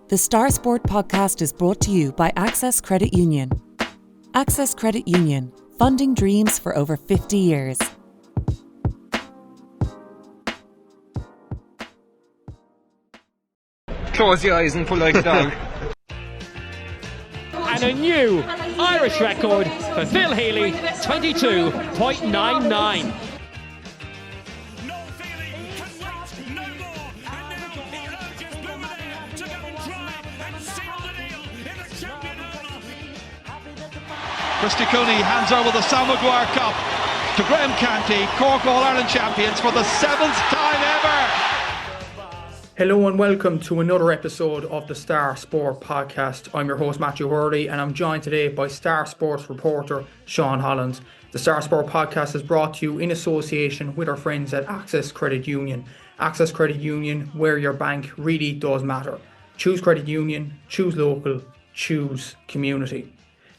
The Star Sport podcast is brought to you by Access Credit Union. Access Credit Union, funding dreams for over 50 years. Close your eyes and pull like a dog. And a new Irish record for Phil Healy, 22.99. Christy Cooney hands over the Sam Maguire Cup to Graham Canty, Cork All-Ireland champions for the 7th time ever. Hello and welcome to another episode of the Star Sport podcast. I'm your host Matthew Hurley and I'm joined today by Star Sports reporter Sean Holland. The Star Sport podcast is brought to you in association with our friends at Access Credit Union. Access Credit Union, where your bank really does matter. Choose Credit Union, choose local, choose community.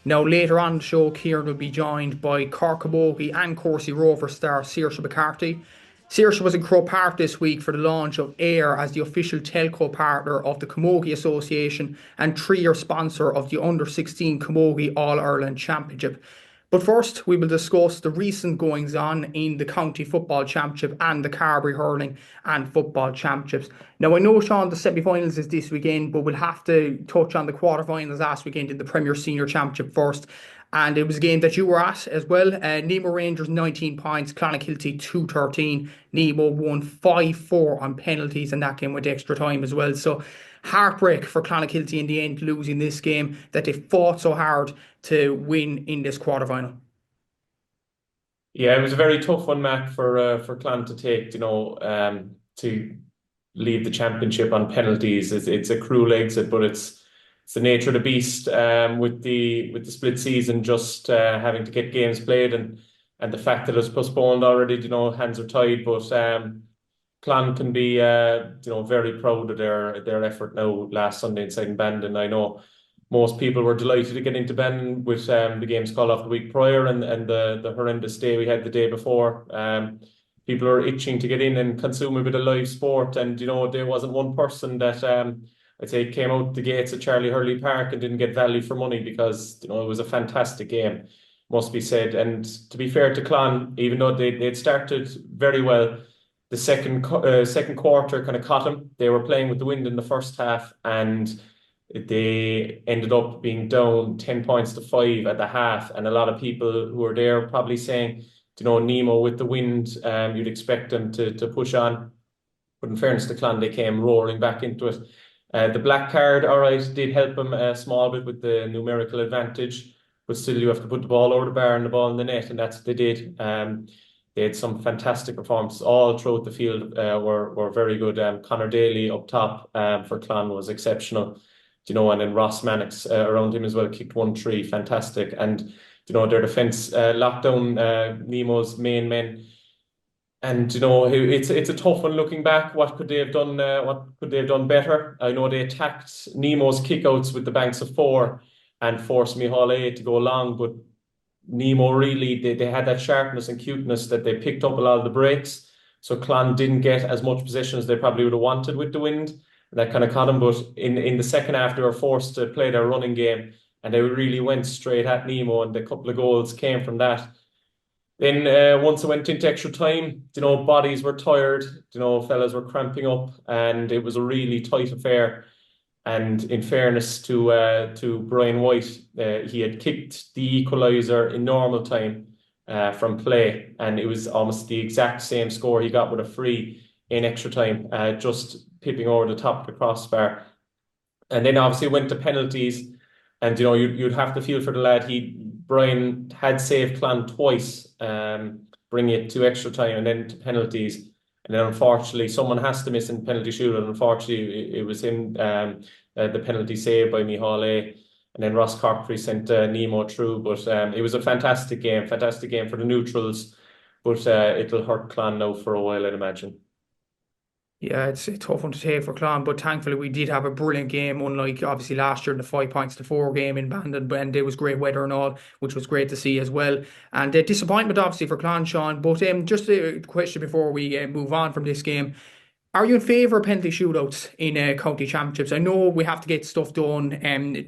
Now later on the show, Kieran will be joined by Cork Camogie and Courcey Rovers star Saoirse McCarthy. Saoirse was in Croke Park this week for the launch of AIR as the official telco partner of the Camogie Association and 3-year sponsor of the Under-16 Camogie All-Ireland Championship. But first, we will discuss the recent goings-on in the County Football Championship and the Carbery Hurling and Football Championships. Now, I know, Sean, the semi-finals is this weekend, but we'll have to touch on the quarter-finals last weekend in the Premier Senior Championship first. And it was a game that you were at as well. Nemo Rangers 19 points, Clonakilty 2-13. Nemo won 5-4 on penalties, and that game went extra time as well. So heartbreak for Clonakilty in the end, losing this game that they fought so hard to win in this quarterfinal. Yeah, it was a very tough one, Matt, for Clon to take. To leave the championship on penalties. It's a cruel exit, but it's the nature of the beast. With the split season, just having to get games played, and the fact that it's postponed already. Hands are tied, but Clon can be very proud of their effort now last Sunday inside in Bandon. I know most people were delighted to get into Bandon with the games called off the week prior and the horrendous day we had the day before. People are itching to get in and consume a bit of live sport, and there wasn't one person that I'd say came out the gates at Charlie Hurley Park and didn't get value for money, because it was a fantastic game, must be said. And to be fair to Clon, even though they'd started very well, the second quarter kind of caught them. They were playing with the wind in the first half, and they ended up being down 10 points to 5 at the half. And a lot of people who were there probably saying, Nemo with the wind, you'd expect them to push on. But in fairness to Clon, they came roaring back into it. The black card, all right, did help them a small bit with the numerical advantage, but still you have to put the ball over the bar and the ball in the net, and that's what they did. They had some fantastic performances all throughout the field, were very good. Conor Daly up top for Clon was exceptional, and then Ross Mannix around him as well, kicked 1-3, fantastic. And, their defence locked down Nemo's main men. And it's a tough one looking back. What could they have done? What could they have done better? I know they attacked Nemo's kickouts with the banks of 4 and forced Micheál to go long, but Nemo really they had that sharpness and cuteness that they picked up a lot of the breaks. So Clon didn't get as much possession as they probably would have wanted with the wind. And that kind of caught them. But in the second half, they were forced to play their running game, and they really went straight at Nemo, and a couple of goals came from that. Then once it went into extra time, bodies were tired, fellas were cramping up, and it was a really tight affair. And in fairness to Brian White, he had kicked the equaliser in normal time from play, and it was almost the exact same score he got with a free in extra time, just pipping over the top of the crossbar. And then obviously went to penalties, and you'd have to feel for the lad. Brian had saved Clon twice, bringing it to extra time and then to penalties. And then unfortunately, someone has to miss in penalty shootout. And unfortunately, it was him, the penalty saved by Micheál. And then Ross Cockfrey sent Nemo through. But it was a fantastic game for the neutrals. But it'll hurt Clon now for a while, I'd imagine. Yeah, it's a tough one to take for Clon, but thankfully we did have a brilliant game, unlike obviously last year in the 5 points to 4 game in Bandon, and there was great weather and all, which was great to see as well. And disappointment obviously for Clon, Sean, but just a question before we move on from this game. Are you in favour of penalty shootouts in county championships? I know we have to get stuff done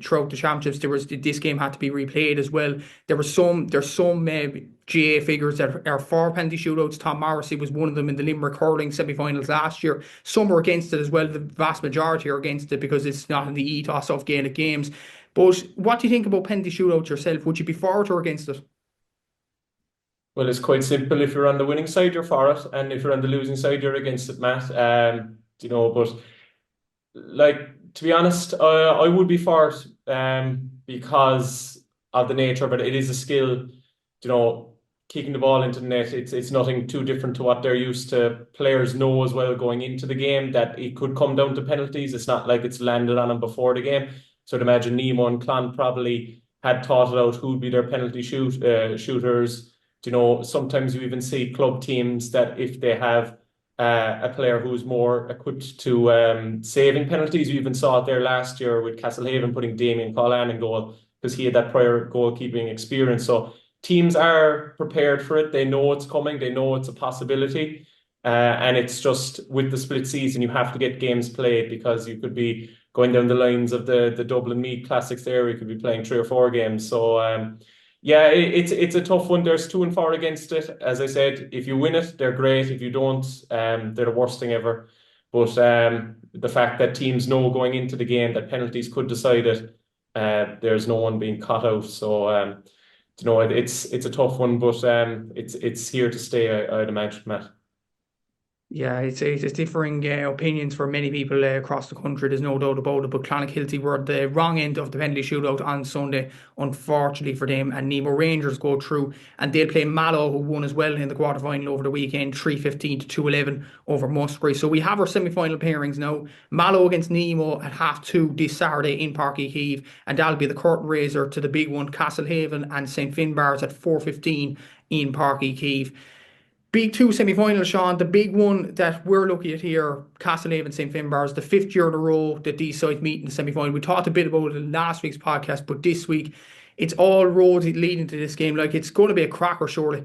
throughout the championships. This game had to be replayed as well. There's some GA figures that are for penalty shootouts. Tom Morrissey was one of them in the Limerick hurling semi-finals last year. Some are against it as well. The vast majority are against it because it's not in the ethos of Gaelic games. But what do you think about penalty shootouts yourself? Would you be for it or against it? Well, it's quite simple. If you're on the winning side, you're for it, and if you're on the losing side, you're against it, Matt. But like, to be honest, I would be for it because of the nature of it. It is a skill, kicking the ball into the net. It's nothing too different to what they're used to. Players know as well going into the game that it could come down to penalties. It's not like it's landed on them before the game. So I'd imagine Nemo and Clon probably had thought it out who'd be their penalty shooters. Sometimes you even see club teams that if they have a player who's more equipped to saving penalties, you even saw it there last year with Castlehaven putting Damien Collan in goal because he had that prior goalkeeping experience. So teams are prepared for it. They know it's coming. They know it's a possibility. And it's just with the split season, you have to get games played because you could be going down the lines of the Dublin Meath Classics there. You could be playing 3 or 4 games. So, it's a tough one. There's 2 and 4 against it. As I said, if you win it, they're great. If you don't, they're the worst thing ever. But the fact that teams know going into the game that penalties could decide it, there's no one being caught out. So, it's a tough one, but it's here to stay, I'd imagine, Matt. Yeah, it's differing opinions for many people across the country. There's no doubt about it. But Clonakilty were the wrong end of the penalty shootout on Sunday, unfortunately for them. And Nemo Rangers go through, and they'll play Mallow, who won as well in the quarter final over the weekend, 3-15 to 2-11 over Musgrave. So we have our semi-final pairings now. Mallow against Nemo at 2:30 this Saturday in Páirc Uí Chaoimh, and that'll be the curtain raiser to the big one, Castlehaven and St Finbarrs at 4:15 in Páirc Uí Chaoimh. Big 2 semi-finals, Sean. The big one that we're looking at here, Castlehaven, St Finbarrs, the 5th year in a row that these sides meet in the semi-final. We talked a bit about it in last week's podcast, but this week, it's all roads leading to this game. Like, it's going to be a cracker, surely.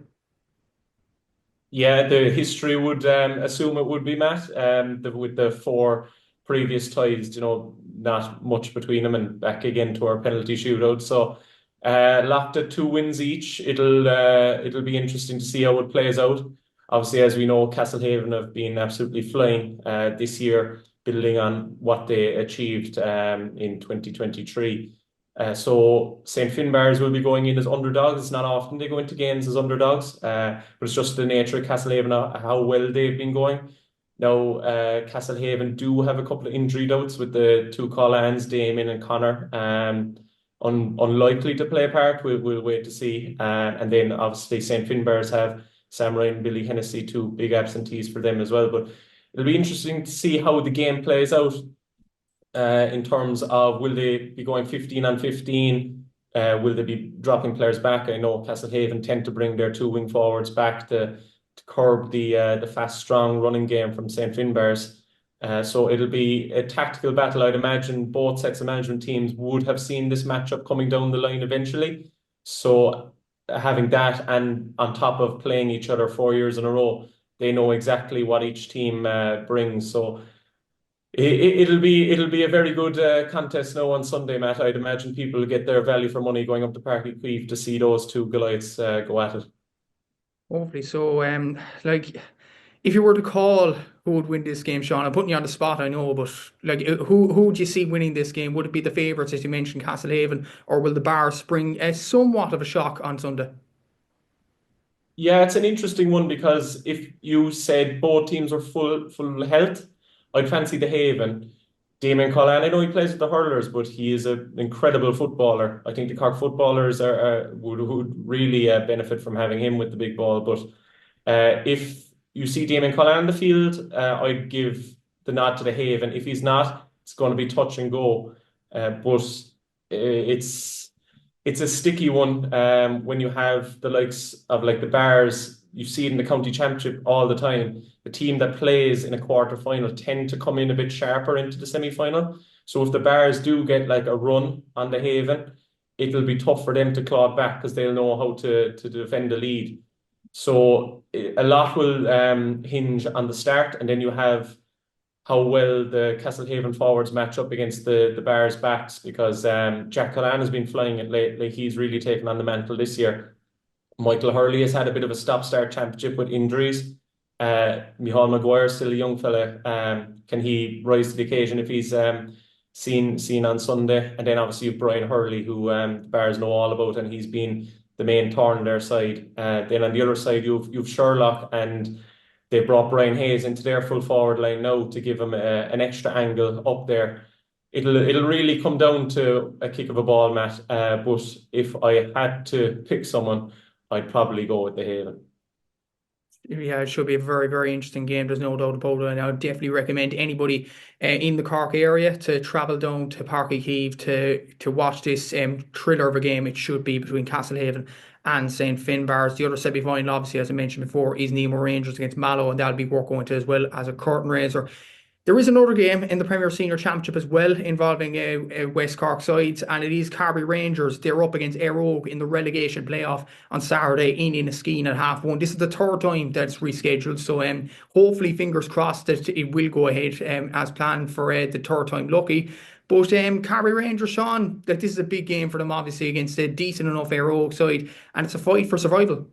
Yeah, the history would assume it would be, Matt. With the 4 previous ties, not much between them, and back again to our penalty shootout. So, locked at 2 wins each. It'll be interesting to see how it plays out. Obviously, as we know, Castlehaven have been absolutely flying this year, building on what they achieved in 2023. So St Finbarrs will be going in as underdogs. It's not often they go into games as underdogs, but it's just the nature of Castlehaven, how well they've been going. Now, Castlehaven do have a couple of injury doubts with the 2 Collans, Damien and Connor. Unlikely to play a part. We'll wait to see. And then obviously St Finbarrs have Sam Ryan and Billy Hennessy, 2 big absentees for them as well. But it'll be interesting to see how the game plays out in terms of will they be going 15 on 15? Will they be dropping players back? I know Castlehaven tend to bring their 2 wing forwards back to curb the fast, strong running game from St Finbarrs. So it'll be a tactical battle. I'd imagine both sets of management teams would have seen this matchup coming down the line eventually. So having that and on top of playing each other 4 years in a row, they know exactly what each team brings. So it'll be a very good contest now on Sunday, Matt. I'd imagine people will get their value for money going up to Páirc Uí Chaoimh to see those 2 Goliaths go at it. Hopefully. So, if you were to call who would win this game, Sean, I'm putting you on the spot, I know, but who would you see winning this game? Would it be the favourites, as you mentioned, Castlehaven, or will the Bars spring somewhat of a shock on Sunday? Yeah, it's an interesting one because if you said both teams were full health, I'd fancy the Haven. Damien Collan, I know he plays with the Hurlers, but he is an incredible footballer. I think the Cork footballers would really benefit from having him with the big ball. But if you see Damien Collan on the field, I'd give the nod to the Haven. If he's not, it's going to be touch and go. But it's a sticky one when you have the likes of like the Bars. You see it in the county championship all the time. The team that plays in a quarter final tend to come in a bit sharper into the semi-final. So if the Bars do get like a run on the Haven, it'll be tough for them to claw back because they'll know how to defend the lead. So a lot will hinge on the start, and then you have how well the Castlehaven forwards match up against the Bars backs, because Jack Callan has been flying it lately. He's really taken on the mantle this year. Michael Hurley has had a bit of a stop-start championship with injuries. Micheál Maguire, still a young fella. Can he rise to the occasion if he's seen on Sunday? And then obviously you've Brian Hurley, who the Bars know all about, and he's been the main thorn on their side. Then on the other side, you've Sherlock, and they brought Brian Hayes into their full forward line now to give him an extra angle up there. It'll really come down to a kick of a ball, Matt. But if I had to pick someone, I'd probably go with the Haven. Yeah, it should be a very, very interesting game. There's no doubt about it. And I would definitely recommend anybody in the Cork area to travel down to Páirc Uí Chaoimh to watch this thriller of a game. It should be between Castlehaven and St. Finbarrs. The other semi-final, obviously, as I mentioned before, is Nemo Rangers against Mallow, and that'll be worth going to as well as a curtain raiser. There is another game in the Premier Senior Championship as well involving West Cork sides, and it is Gabriel Rangers. They're up against Éire Óg in the relegation playoff on Saturday in Inniskeen at 1:30. This is the third time that it's rescheduled, so hopefully, fingers crossed, that it will go ahead as planned for the third time lucky. But Gabriel Rangers, Sean, that this is a big game for them, obviously, against a decent enough Éire Óg side, and it's a fight for survival.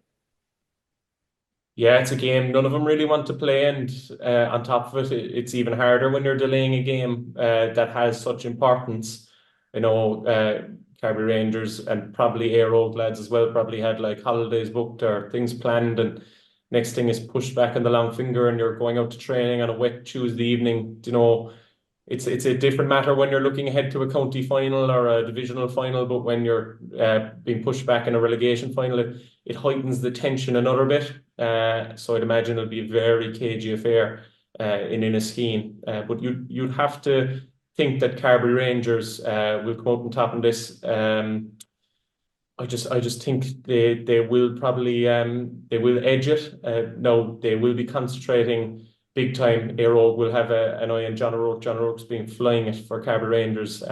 Yeah, it's a game none of them really want to play, and on top of it, it's even harder when you're delaying a game that has such importance. You know, Gabriel Rangers and probably Éire Óg lads as well probably had like holidays booked or things planned, and next thing is pushed back on the long finger, and you're going out to training on a wet Tuesday evening. You know, it's a different matter when you're looking ahead to a county final or a divisional final, but when you're being pushed back in a relegation final, it heightens the tension another bit. So I'd imagine it'll be a very cagey affair in Inniskeen. But you'd have to think that Gabriel Rangers will come out on top in this. I just think they will probably they will edge it. No, they will be concentrating big time. Éire Óg will have an eye on John O'Rourke. John O'Rourke's been flying it for Gabriel Rangers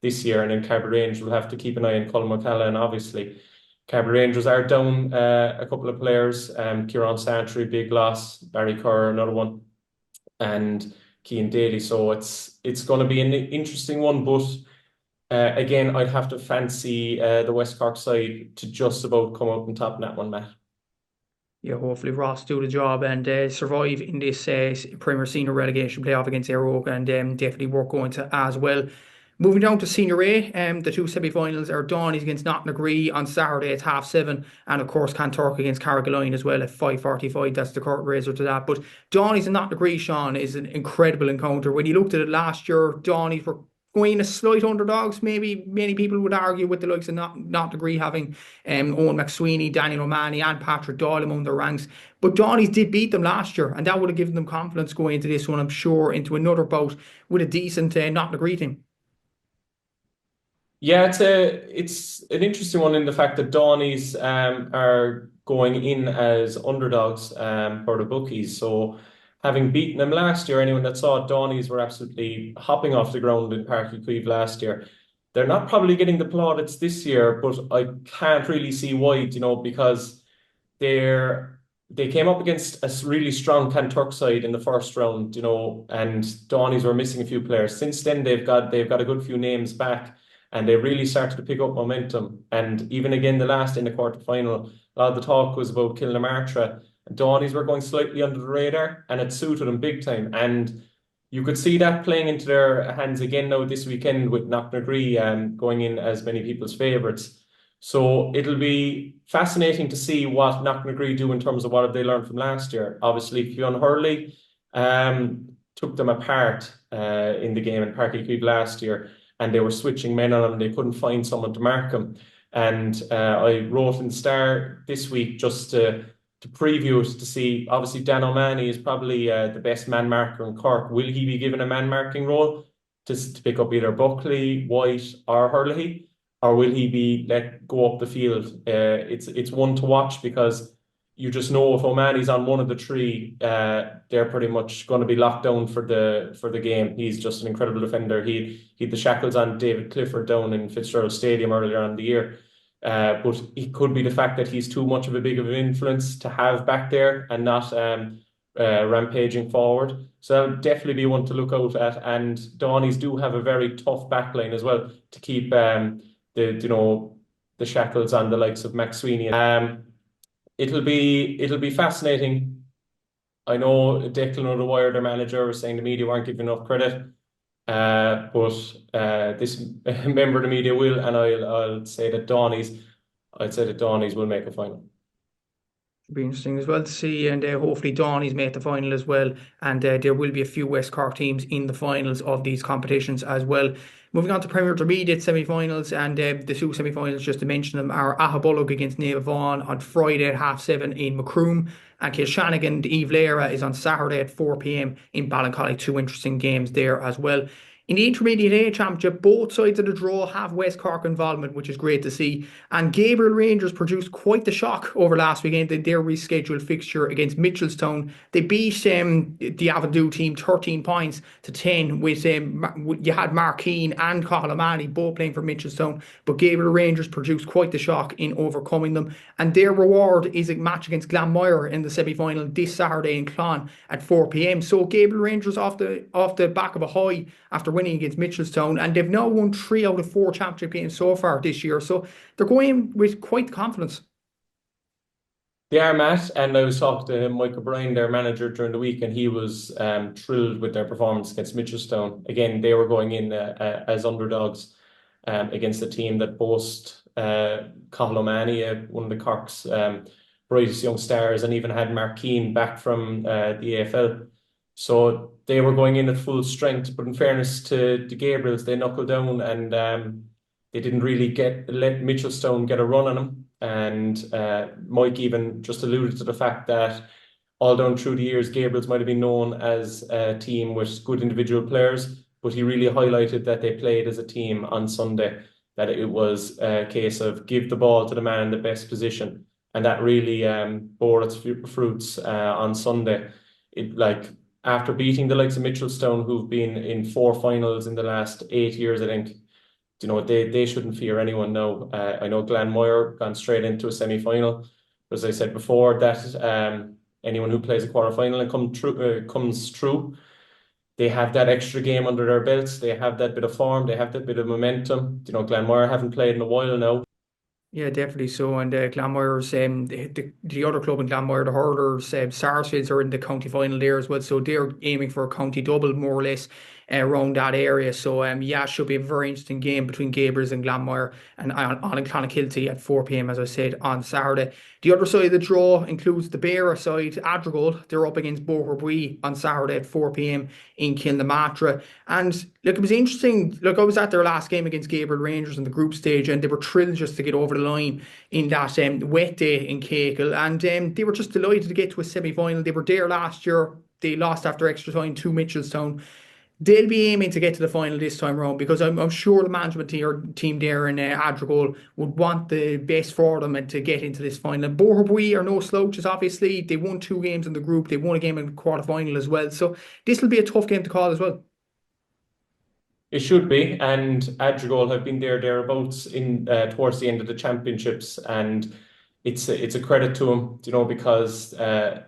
this year, and then Gabriel Rangers will have to keep an eye on Colm O'Callaghan, obviously. Gabriel Rangers are down a couple of players. Kieran Santry, big loss. Barry Kerr, another one. And Cian Daly. So it's going to be an interesting one. But again, I'd have to fancy the West Cork side to just about come out on top in that one, Matt. Yeah, hopefully Ross do the job and survive in this Premier Senior relegation playoff against Éire Óg, and definitely worth going to as well. Moving down to Senior A, the two semi-finals are Dohenys against Knocknagree on Saturday at 7:30, and of course Cantork against Carrigaline as well at 5:45. That's the curtain raiser to that. But Dohenys and Knocknagree, Sean, is an incredible encounter. When you looked at it last year, Dohenys were going as slight underdogs. Maybe many people would argue with the likes of Knocknagree having Owen McSweeney, Daniel O'Mahony and Patrick Doyle among their ranks. But Dohenys did beat them last year, and that would have given them confidence going into this one, I'm sure, into another bout with a decent Knocknagree team. Yeah, it's an interesting one in the fact that Dohenys are going in as underdogs for the bookies. So having beaten them last year, anyone that saw Dohenys were absolutely hopping off the ground in Páirc Uí Chaoimh last year. They're not probably getting the plaudits this year, but I can't really see why, because they came up against a really strong Cantork side in the first round, and Dohenys were missing a few players. Since then, they've got a good few names back, and they really started to pick up momentum. And even again, the last in the quarterfinal, a lot of the talk was about Kilnamartyra. Dohenys were going slightly under the radar, and it suited them big time. And you could see that playing into their hands again now this weekend with Knocknagree going in as many people's favourites. So it'll be fascinating to see what Knocknagree do in terms of what have they learned from last year. Obviously, Fionn Hurley took them apart in the game in Páirc Uí Chaoimh last year, and they were switching men on him. They couldn't find someone to mark him. And I wrote in the Star this week just to preview it to see, obviously Dan O'Mahony is probably the best man marker in Cork. Will he be given a man marking role to pick up either Buckley, White or Hurley? Or will he be let go up the field? It's one to watch, because you just know if O'Mahony's on one of the three, they're pretty much going to be locked down for the game. He's just an incredible defender. He had the shackles on David Clifford down in Fitzgerald Stadium earlier on in the year. But it could be the fact that he's too much of a big of an influence to have back there and not rampaging forward. So that'll definitely be one to look out at. And Dohenys do have a very tough backline as well to keep the shackles on the likes of Max Sweeney. It'll be fascinating. I know Declan O'Dwyer, their manager, was saying the media weren't giving enough credit. But this member of the media will, and I'd say that Dohenys will make a final. Be interesting as well to see, and hopefully Dohenys make the final as well, and there will be a few West Cork teams in the finals of these competitions as well. Moving on to Premier Intermediate semi-finals, and the two semi-finals, just to mention them, are Ahabolog against Neva Vaughan on Friday at 7:30 in Macroom, and Kilshannigan Eve Lera is on Saturday at 4 p.m. in Ballincollig. Two interesting games there as well. In the Intermediate A Championship, both sides of the draw have West Cork involvement, which is great to see. And Gabriel Rangers produced quite the shock over last weekend in their rescheduled fixture against Mitchelstown. They beat the Avondhu team 13 points to 10 with you had Markeen and Cohalamani both playing for Mitchelstown, but Gabriel Rangers produced quite the shock in overcoming them. And their reward is a match against Glanmire in the semi-final this Saturday in Clon at 4 p.m. So Gabriel Rangers off the back of a high after winning against Mitchelstown, and they've now won 3 out of 4 championship games so far this year, so they're going with quite confidence. They are, Matt, and I was talking to Mike O'Brien, their manager, during the week, and he was thrilled with their performance against Mitchelstown. Again, they were going in as underdogs against a team that boasts Cathal O'Mahony, one of the Cork's brightest young stars, and even had Markeen back from the AFL. So they were going in at full strength, but in fairness to the Gabriels, they knuckled down, and they didn't really let Mitchelstown get a run on them. And Mike even just alluded to the fact that all down through the years, Gabriels might have been known as a team with good individual players, but he really highlighted that they played as a team on Sunday, that it was a case of give the ball to the man in the best position. And that really bore its fruits on Sunday. After beating the likes of Mitchelstown, who've been in 4 finals in the last 8 years, I think, they shouldn't fear anyone now. I know Glanmire gone straight into a semi-final. But as I said before, that anyone who plays a quarter-final and comes through, they have that extra game under their belts. They have that bit of form. They have that bit of momentum. Glanmire haven't played in a while now. Yeah, definitely so. And Glanmire's the other club in Glanmire, the Hurlers, Sarsfields are in the county final there as well. So they're aiming for a county double, more or less, around that area. So it should be a very interesting game between Gabriels and Glanmire, and on in Clonakilty at 4 p.m, as I said, on Saturday. The other side of the draw includes the Beara side, Adrigole. They're up against Boherbue on Saturday at 4 p.m. in Kilnamatra. And look, it was interesting. Look, I was at their last game against Gabriel Rangers in the group stage, and they were thrilled just to get over the line in that wet day in Cahill. And they were just delighted to get to a semi-final. They were there last year. They lost after extra time to Mitchelstown. They'll be aiming to get to the final this time around, because I'm sure the management team there in Adrigole would want the best for them and to get into this final. Boherbue are no slouches, obviously. They won 2 games in the group. They won a game in the quarter-final as well. So this will be a tough game to call as well. It should be, and Adrigole have been thereabouts in towards the end of the championships, and it's a credit to them, because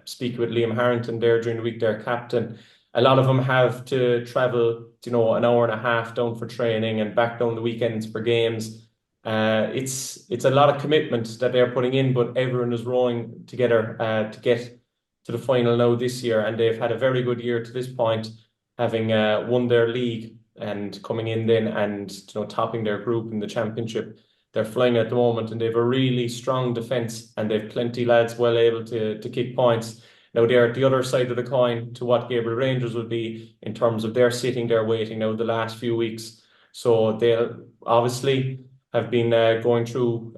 speaking with Liam Harrington there during the week, their captain, a lot of them have to travel, an hour and a half down for training and back down the weekends for games. It's a lot of commitment that they're putting in, but everyone is rowing together to get to the final now this year, and they've had a very good year to this point, having won their league and coming in then and topping their group in the championship. They're flying at the moment, and they have a really strong defence, and they've plenty lads well able to kick points. Now they're at the other side of the coin to what Gabriel Rangers will be in terms of their sitting there waiting now the last few weeks. So they'll obviously have been going through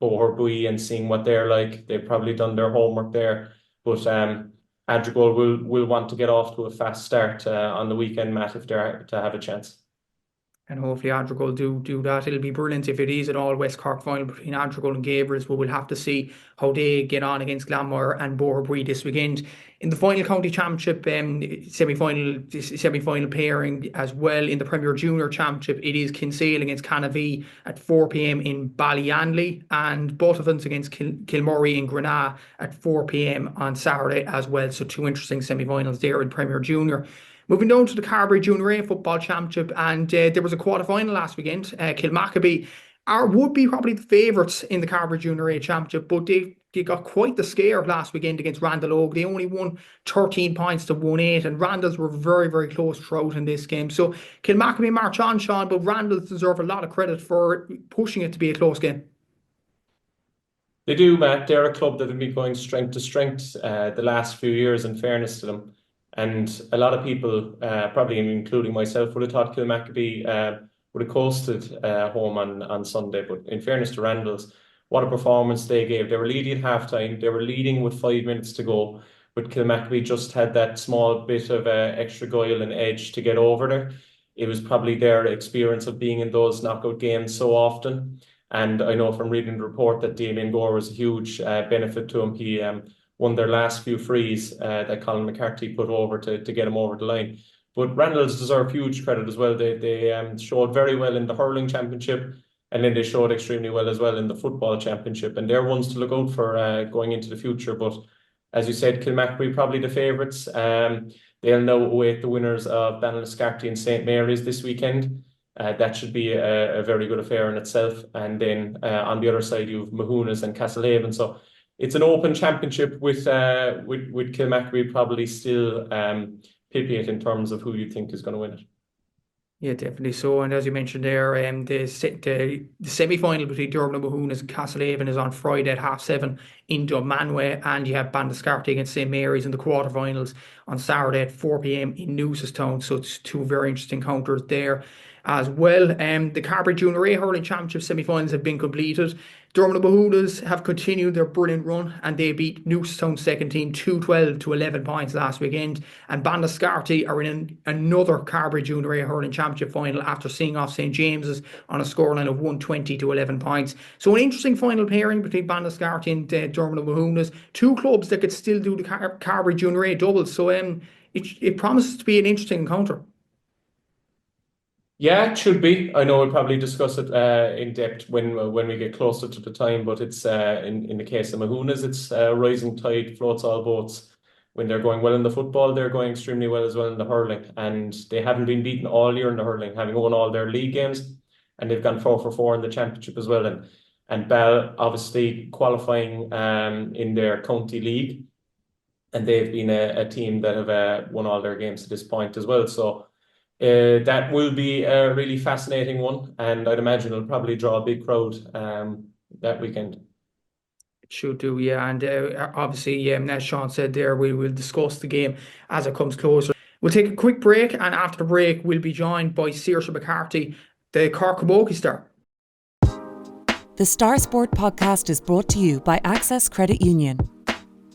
Boherbue and seeing what they're like. They've probably done their homework there. But Adrigole will want to get off to a fast start on the weekend, Matt, if they're to have a chance. And hopefully Adrigole do that. It'll be brilliant if it is an all West Cork final between Adrigole and Gabriels, but we'll have to see how they get on against Glanmire and Boherbue this weekend. In the final county championship, semi-final pairing as well in the Premier Junior Championship, it is Kinsale against Cannavee at 4 p.m. in Ballyanley, and Buttevants against Kilmurray in Grenagh at 4 p.m. on Saturday as well. So two interesting semi-finals there in Premier Junior. Moving down to the Carbery Junior A Football Championship, and there was a quarter-final last weekend. Kilmacabea would be probably the favourites in the Carbery Junior A Championship, but they got quite the scare last weekend against Randall Oak. They only won 13 points to 1-8, and Randalls were very, very close throughout in this game. So Kilmacabea march on, Sean, but Randalls deserve a lot of credit for pushing it to be a close game. They do, Matt. They're a club that have been going strength to strength the last few years, in fairness to them. And a lot of people, probably including myself, would have thought Kilmacabea would have coasted home on Sunday. But in fairness to Randalls, what a performance they gave. They were leading at half-time. They were leading with 5 minutes to go. But Kilmacabea just had that small bit of extra guile and edge to get over there. It was probably their experience of being in those knockout games so often. And I know from reading the report that Damien Gore was a huge benefit to him. He won their last few frees that Colin McCarthy put over to get him over the line. But Randalls deserve huge credit as well. They showed very well in the hurling championship, and then they showed extremely well as well in the football championship. And they're ones to look out for going into the future. But as you said, Kilmacabea probably the favourites. They'll now await the winners of Ballinascarty and St Mary's this weekend. That should be a very good affair in itself. And then on the other side, you have Mahonas and Castlehaven. So it's an open championship with Kilmacabea probably still pipping it in terms of who you think is going to win it. Yeah, definitely so. And as you mentioned there, the semi-final between Dublin and Mahonas and Castlehaven is on Friday at 7:30 in Dunmanway, and you have Bandascarty against St Mary's in the quarterfinals on Saturday at 4 p.m. in Newcestown. So it's two very interesting counters there as well. The Carbery Junior A Hurling Championship semi-finals have been completed. Dublin and Mahonas have continued their brilliant run, and they beat Newcestown's second team 2-12 to 11 points last weekend. And Bandascarty are in another Carbery Junior A Hurling Championship final after seeing off St James's on a scoreline of 120 to 11 points. So an interesting final pairing between Bandascarty and Dublin and Mahonas. Two clubs that could still do the Carbery Junior A doubles. So it promises to be an interesting encounter. Yeah, it should be. I know we'll probably discuss it in depth when we get closer to the time, but it's in the case of Mahonas, it's rising tide floats all boats. When they're going well in the football, they're going extremely well as well in the hurling, and they haven't been beaten all year in the hurling, having won all their league games, and they've gone 4 for 4 in the championship as well. And Bell obviously qualifying in their county league, and they've been a team that have won all their games to this point as well. So that will be a really fascinating one, and I'd imagine it'll probably draw a big crowd that weekend. It should do, yeah. And obviously, as Sean said there, we will discuss the game as it comes closer. We'll take a quick break, and after the break, we'll be joined by Saoirse McCarthy, the Cork Camogie star. The Star Sport podcast is brought to you by Access Credit Union.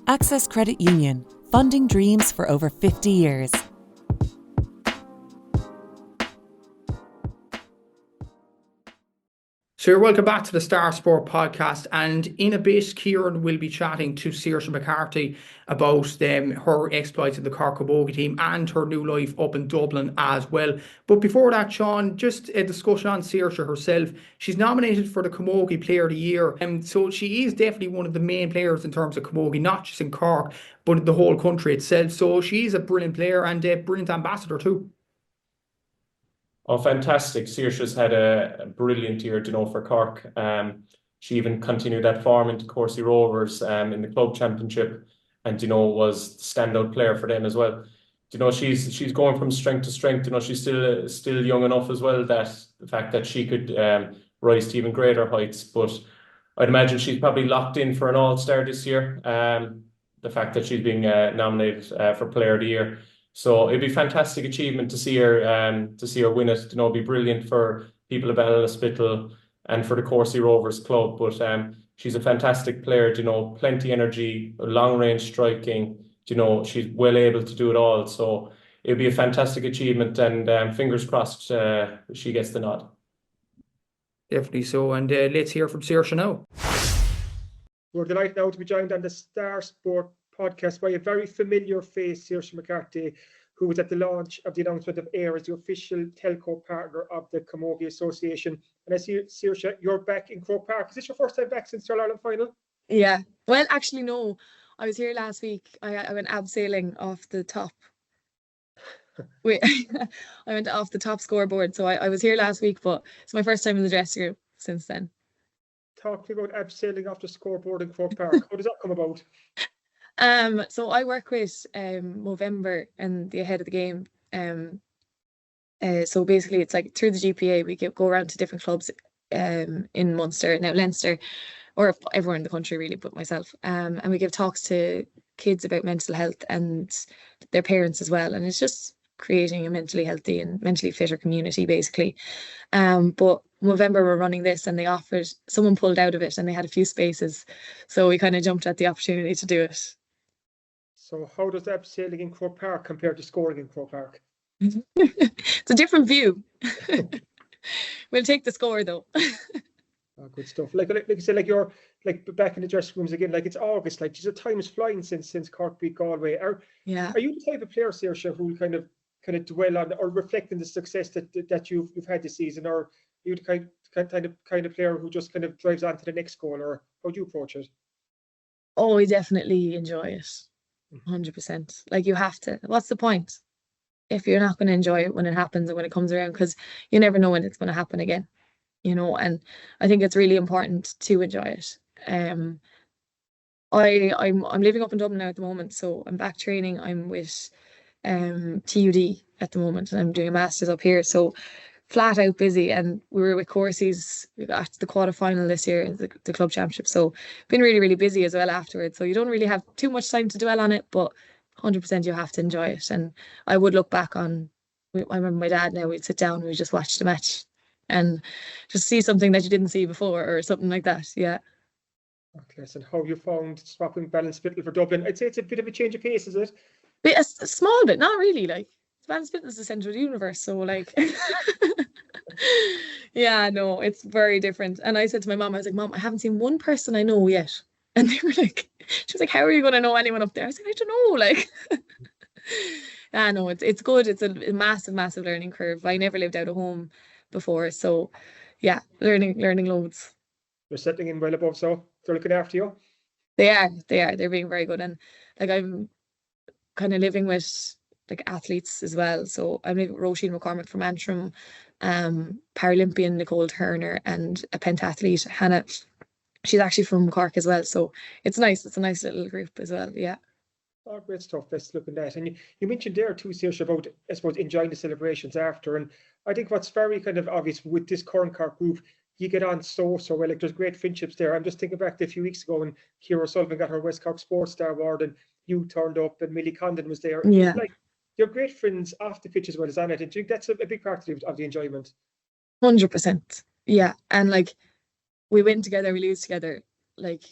Access Credit Union, funding dreams for over 50 years. So you're welcome back to the Star Sport podcast, and in a bit Kieran will be chatting to Saoirse McCarthy about her exploits in the Cork Camogie team and her new life up in Dublin as well. But before that, Sean, just a discussion on Saoirse herself. She's nominated for the Camogie Player of the Year, and so she is definitely one of the main players in terms of Camogie, not just in Cork but in the whole country itself. So she's a brilliant player and a brilliant ambassador too. Oh, fantastic. Saoirse's had a brilliant year, for Cork. She even continued that form into Courcey Rovers in the club championship, and, was the standout player for them as well. She's going from strength to strength. She's still young enough as well, that the fact that she could rise to even greater heights. But I'd imagine she's probably locked in for an All-Star this year. The fact that she's being nominated for Player of the Year. So it'd be a fantastic achievement to see her win it. It'd be brilliant for people of Ballinascarty and for the Courcey Rovers club. But she's a fantastic player. Plenty energy, long range striking. She's well able to do it all. So it'd be a fantastic achievement, and fingers crossed she gets the nod. Definitely so. And let's hear from Saoirse now. We're delighted now to be joined on the Star Sport podcast by a very familiar face, Saoirse McCarthy, who was at the launch of the announcement of AIR as the official telco partner of the Camogie Association. And I see, Saoirse, you're back in Croke Park. Is this your first time back since the All-Ireland final? Yeah. Well, actually, no. I was here last week. I went abseiling off the top. Wait, I went off the top scoreboard. So I was here last week, but it's my first time in the dressing room since then. Talk to me about abseiling off the scoreboard in Croke Park. How does that come about? So I work with Movember and the ahead of the game. So basically, it's like through the GPA, we go around to different clubs in Munster, now Leinster, or everywhere in the country really, but myself. And we give talks to kids about mental health and their parents as well. And it's just creating a mentally healthy and mentally fitter community, basically. But Movember were running this, and someone pulled out of it, and they had a few spaces, so we kind of jumped at the opportunity to do it. So how does abseiling in Croke Park compare to scoring in Croke Park? It's a different view. We'll take the score though. Oh, good stuff. Like you said, like you're like back in the dressing rooms again. Like it's August. Like the time is flying since Cork beat Galway. Are you the type of player, Saoirse, who kind of dwell on or reflect on the success that you've had this season, or are you the kind of player who just kind of drives on to the next goal, or how do you approach it? Oh, I definitely enjoy it. 100%. Like you have to. What's the point if you're not going to enjoy it when it happens and when it comes around? Because you never know when it's going to happen again, and I think it's really important to enjoy it. I'm living up in Dublin now at the moment, so I'm back training. I'm with TUD at the moment, and I'm doing a master's up here, so flat out busy. And we were with Courcey's, we got to the quarter-final this year, the club championship, so been really, really busy as well afterwards, so you don't really have too much time to dwell on it, but 100% you have to enjoy it. And I would look back on, I remember my dad now, we'd sit down and we'd just watch the match and just see something that you didn't see before or something like that. Yeah. Okay, so how you found swapping Ballinspittle for Dublin? I'd say it's a bit of a change of pace, is it? A small bit, not really. Like Ballinspittle is the centre of the universe, so like yeah, no, it's very different. And I said to my mom, I was like, Mom, I haven't seen one person I know yet. And they were like, she was like, how are you going to know anyone up there? I said, I don't know, like yeah, no, it's good. It's a massive learning curve. I never lived out of home before, so yeah, learning loads. They're settling in well above, so they're looking after you. They are. They're being very good. And like I'm kind of living with like athletes as well. So I'm living with Roisin McCormick from Antrim, Paralympian Nicole Turner, and a pentathlete Hannah. She's actually from Cork as well. So it's nice. It's a nice little group as well. Yeah. Oh, great stuff. Best looking at. And you mentioned there too, Saoirse, about, I suppose, enjoying the celebrations after. And I think what's very kind of obvious with this current Cork group, you get on so well. Like there's great friendships there. I'm just thinking back to a few weeks ago when Ciara Sullivan got her West Cork Sports Star Award, and you turned up, and Millie Condon was there. Yeah. Like you're great friends off the pitch as well as on it. And do you think that's a big part of the enjoyment? 100%. Yeah. And like we win together, we lose together. Like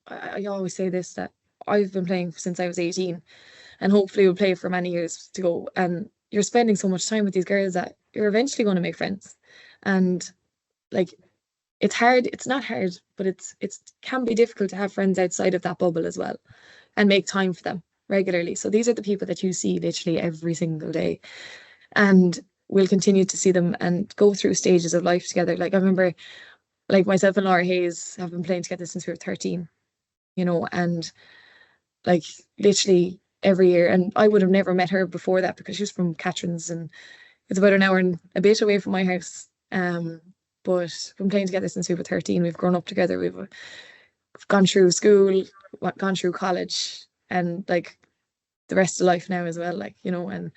I always say this, that I've been playing since I was 18, and hopefully we'll play for many years to go. And you're spending so much time with these girls that you're eventually going to make friends. And like it's hard. It's not hard, but it can be difficult to have friends outside of that bubble as well, and make time for them regularly. So these are the people that you see literally every single day, and we'll continue to see them and go through stages of life together. Like I remember, like myself and Laura Hayes have been playing together since we were 13, and like literally every year. And I would have never met her before that because she was from Catherine's, and it's about an hour and a bit away from my house. But we've been playing together since we were 13. We've grown up together. We've gone through school, gone through college, and like the rest of life now as well. Like, and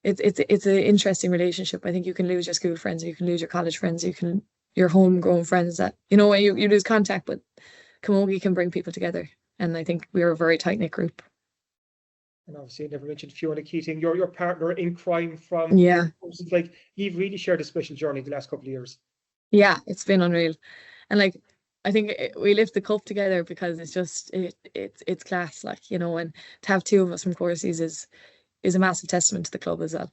it's an interesting relationship. I think you can lose your school friends, or you can lose your college friends, your homegrown friends that, you lose contact, but Camogie can bring people together. And I think we're a very tight-knit group. And obviously, I never mentioned Fiona Keating, your partner in crime from... Yeah. Like, you've really shared a special journey the last couple of years. Yeah, it's been unreal. And like, I think we lift the cup together because it's just, it's class, like, and to have two of us from Courcey's is a massive testament to the club as well.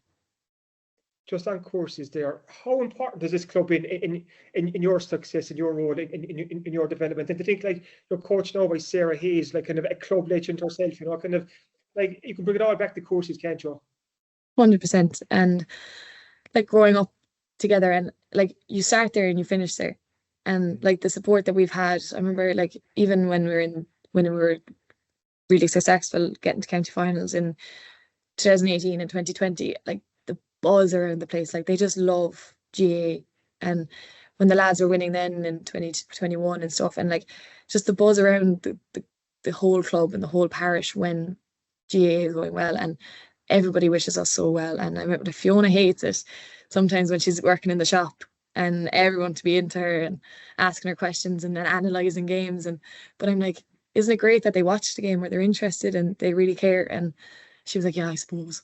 Just on courses there, how important is this club in your success, in your role, in your development? And to think like your coach now by Sarah Hayes, like kind of a club legend herself, you know, kind of like you can bring it all back to courses, can't you? 100%. And like growing up together, and like you start there and you finish there, and like the support that we've had. I remember like even when we were really successful getting to county finals in 2018 and 2020, like the buzz around the place, like they just love GA. And when the lads were winning then in 2021 and stuff, and like just the buzz around the whole club and the whole parish when GA is going well, and everybody wishes us so well. And I remember Fiona hates it sometimes when she's working in the shop and everyone to be into her and asking her questions and then analysing games. But I'm like, isn't it great that they watch the game where they're interested and they really care? And she was like, yeah, I suppose.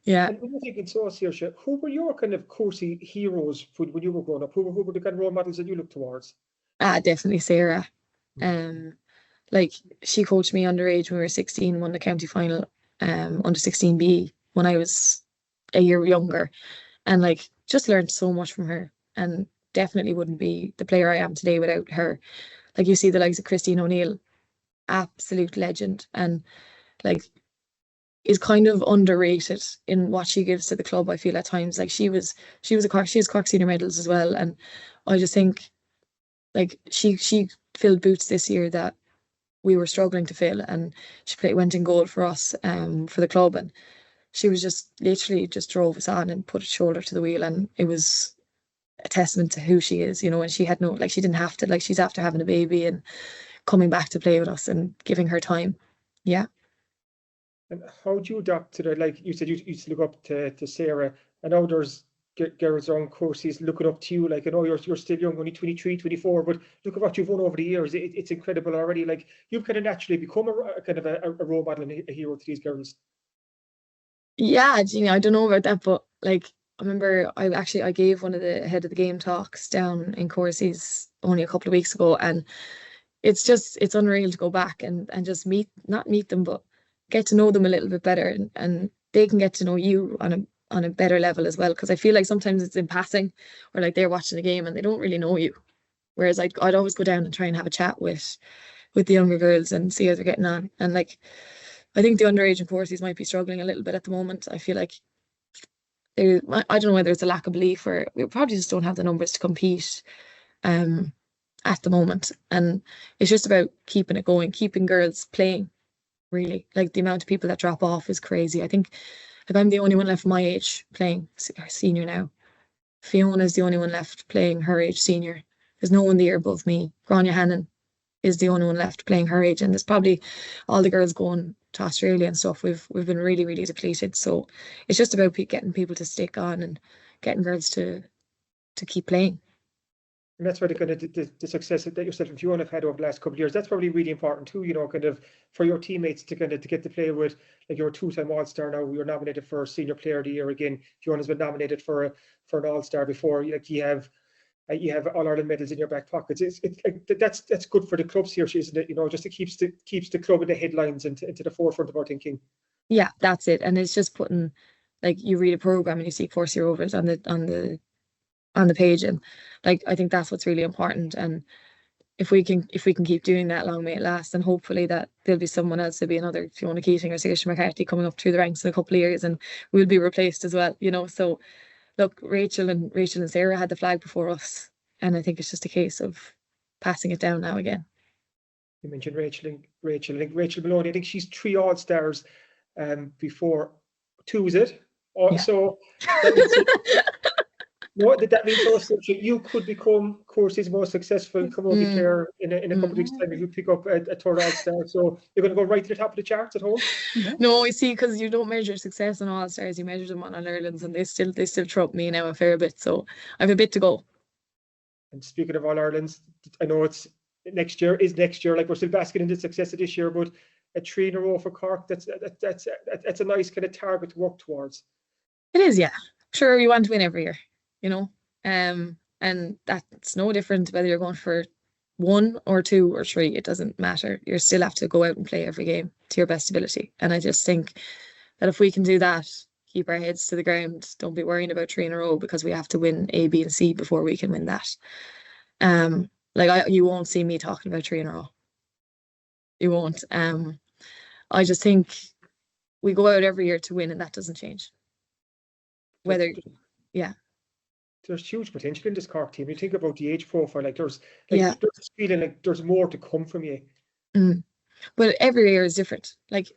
Yeah. And when you're thinking so, Saoirse, who were your kind of Courcey heroes when you were growing up? Who were the kind of role models that you looked towards? Definitely Sarah. Like she coached me underage when we were 16, won the county final under 16B when I was a year younger, and like just learned so much from her, and definitely wouldn't be the player I am today without her. Like you see the likes of Christine O'Neill, absolute legend, and like is kind of underrated in what she gives to the club. I feel at times like she has Cork senior medals as well, and I just think like she filled boots this year that we were struggling to fill, and she went in goal for us for the club, and she was just literally just drove us on and put a shoulder to the wheel, and it was a testament to who she is, you know. And she had no, like she didn't have to, like she's after having a baby and coming back to play with us and giving her time. Yeah. And how do you adapt to that? Like you said, you used to look up to Sarah, and now there's girls around Courcey's looking up to you. Like I know you're still young, only 23, 24, but look at what you've won over the years. It's incredible already. Like you've kind of naturally become a kind of a role model and a hero to these girls. Yeah, Gina, I don't know about that, but like I remember I gave one of the head of the game talks down in Courcey's only a couple of weeks ago, and it's unreal to go back and just not meet them, but get to know them a little bit better, and they can get to know you on a better level as well, because I feel like sometimes it's in passing or like they're watching the game and they don't really know you, whereas I'd always go down and try and have a chat with the younger girls and see how they're getting on. And like I think the underage in Courcey's might be struggling a little bit at the moment. I feel like I don't know whether it's a lack of belief or we probably just don't have the numbers to compete at the moment, and it's just about keeping it going, keeping girls playing. Really, like the amount of people that drop off is crazy. I think if I'm the only one left my age playing senior now, Fiona's the only one left playing her age senior. There's no one the year above me. Grania Hannon is the only one left playing her age, and there's probably all the girls going to Australia and stuff. We've been really, really depleted. So it's just about getting people to stick on and getting girls to keep playing. And that's where the success that yourself and Fiona have had over the last couple of years, that's probably really important too, you know, kind of for your teammates to get to play with, like you're a two-time All-Star now, you're nominated for Senior Player of the Year again. Fiona's been nominated for an All-Star before. Like you have All-Ireland medals in your back pockets. That's good for the clubs here, isn't it? You know, just it keeps the club in the headlines and into the forefront of our thinking. Yeah, that's it. And it's just putting, like you read a programme and you see Courcey Rovers on the page, and like I think that's what's really important. And if we can keep doing that, long may it last, and hopefully that there'll be someone else, there'll be another Fiona Keating or Saoirse McCarthy coming up through the ranks in a couple of years, and we'll be replaced as well, you know. So look, Rachel and Sarah had the flag before us, and I think it's just a case of passing it down now again. You mentioned Rachel. I think Rachel Maloney, I think she's 3 All-Stars before 2, is it? Also, what did that mean for us? You could become Courcey's most successful camogie player in a couple of weeks' time if you pick up a third All-Star. So you're going to go right to the top of the charts at home? No, you see, because you don't measure success on All-Stars, you measure them on All-Irelands, and they still trump me now a fair bit. So I have a bit to go. And speaking of All-Irelands, I know it's next year. Like we're still basking in the success of this year, but a 3 in a row for Cork, that's a nice kind of target to work towards. It is, yeah. Sure, we want to win every year, you know, and that's no different whether you're going for 1 or 2 or 3, it doesn't matter. You still have to go out and play every game to your best ability. And I just think that if we can do that, keep our heads to the ground, don't be worrying about 3 in a row, because we have to win A, B, and C before we can win that. You won't see me talking about 3 in a row. You won't. I just think we go out every year to win, and that doesn't change. There's huge potential in this Cork team. You think about the age profile, there's this feeling like there's more to come from you. But every year is different. Like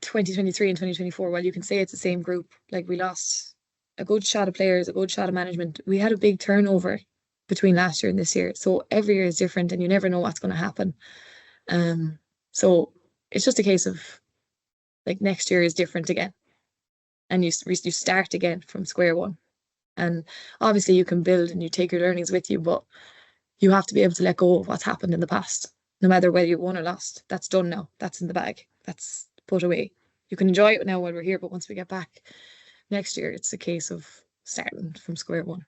2023 and 2024, while you can say it's the same group, we lost a good shot of players, a good shot of management. We had a big turnover between last year and this year. So every year is different, and you never know what's going to happen. So it's just a case of next year is different again. And you start again from square one. And obviously you can build and you take your learnings with you, but you have to be able to let go of what's happened in the past, no matter whether you won or lost. That's done now. That's in the bag. That's put away. You can enjoy it now while we're here, but once we get back next year, it's a case of starting from square one.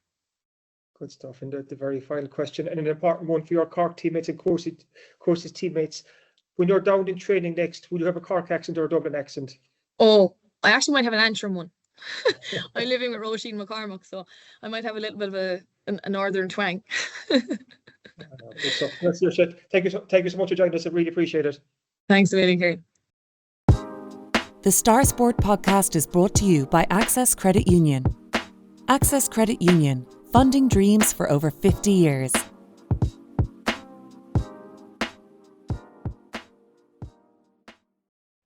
Good stuff. And the very final question, and an important one for your Cork teammates and Courcey's teammates. When you're down in training next, will you have a Cork accent or a Dublin accent? Oh, I actually might have an Antrim one. I'm living with Roisin McCormack, so I might have a little bit of a northern twang. Good stuff. That's your shit. Thank you so much for joining us. I really appreciate it. Thanks a million, Kieran. The Star Sport podcast is brought to you by Access Credit Union. Access Credit Union, funding dreams for over 50 years.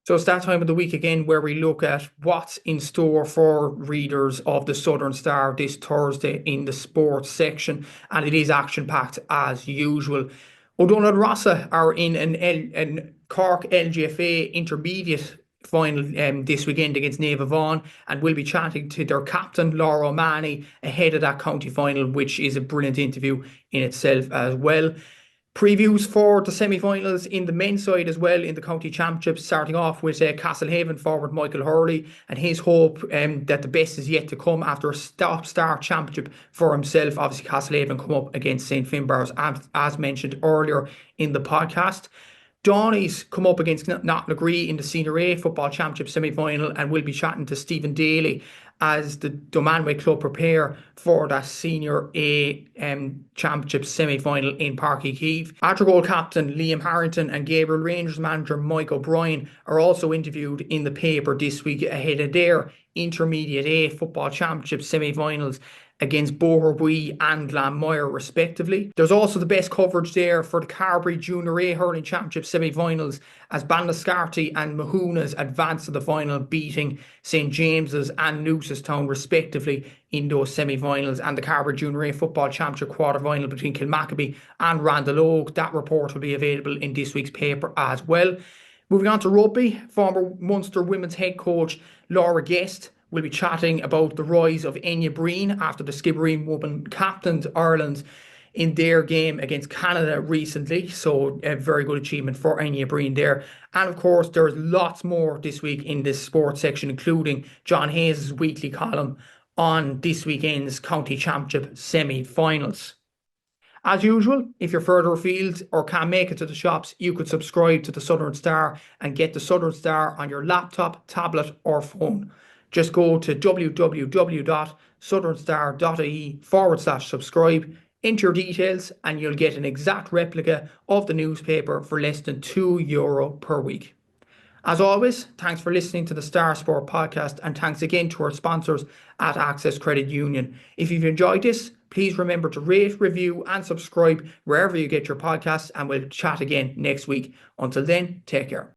So it's that time of the week again where we look at what's in store for readers of the Southern Star this Thursday in the sports section, and it is action-packed as usual. O'Donnell Rossa are in an Cork LGFA intermediate final this weekend against Neva Vaughan, and we'll be chatting to their captain Laura O'Mahony ahead of that county final, which is a brilliant interview in itself as well. Previews for the semi-finals in the men's side as well in the county championship, starting off with Castlehaven forward Michael Hurley and his hope that the best is yet to come after a stop-start championship for himself. Obviously Castlehaven come up against St Finbarr's as mentioned earlier in the podcast. Dohenys come up against Knocknagree in the Senior A Football Championship semi-final, and we'll be chatting to Stephen Daly as the Domanway club prepare for that Senior A Championship semi-final in Páirc Uí Chaoimh. Adrigole captain Liam Harrington and Gabriel Rangers manager Mike O'Brien are also interviewed in the paper this week ahead of their Intermediate A Football Championship semi-finals against Boherbue and Glanmire respectively. There's also the best coverage there for the Carbery Junior A Hurling Championship semi-finals as Ballinascarty and Mahoonah's advanced to the final, beating St James's and Mitchelstown respectively in those semi-finals, and the Carbery Junior A Football Championship quarter-final between Kilmacabea and Randallogue. That report will be available in this week's paper as well. Moving on to rugby, former Munster women's head coach Laura Guest will be chatting about the rise of Enya Breen after the Skibbereen woman captained Ireland in their game against Canada recently. So a very good achievement for Enya Breen there. And of course, there's lots more this week in this sports section, including John Hayes' weekly column on this weekend's county championship semi-finals. As usual, if you're further afield or can't make it to the shops, you could subscribe to the Southern Star and get the Southern Star on your laptop, tablet or phone. Just go to www.southernstar.ie/subscribe, enter your details, and you'll get an exact replica of the newspaper for less than €2 per week. As always, thanks for listening to the Star Sport podcast, and thanks again to our sponsors at Access Credit Union. If you've enjoyed this, please remember to rate, review and subscribe wherever you get your podcasts, and we'll chat again next week. Until then, take care.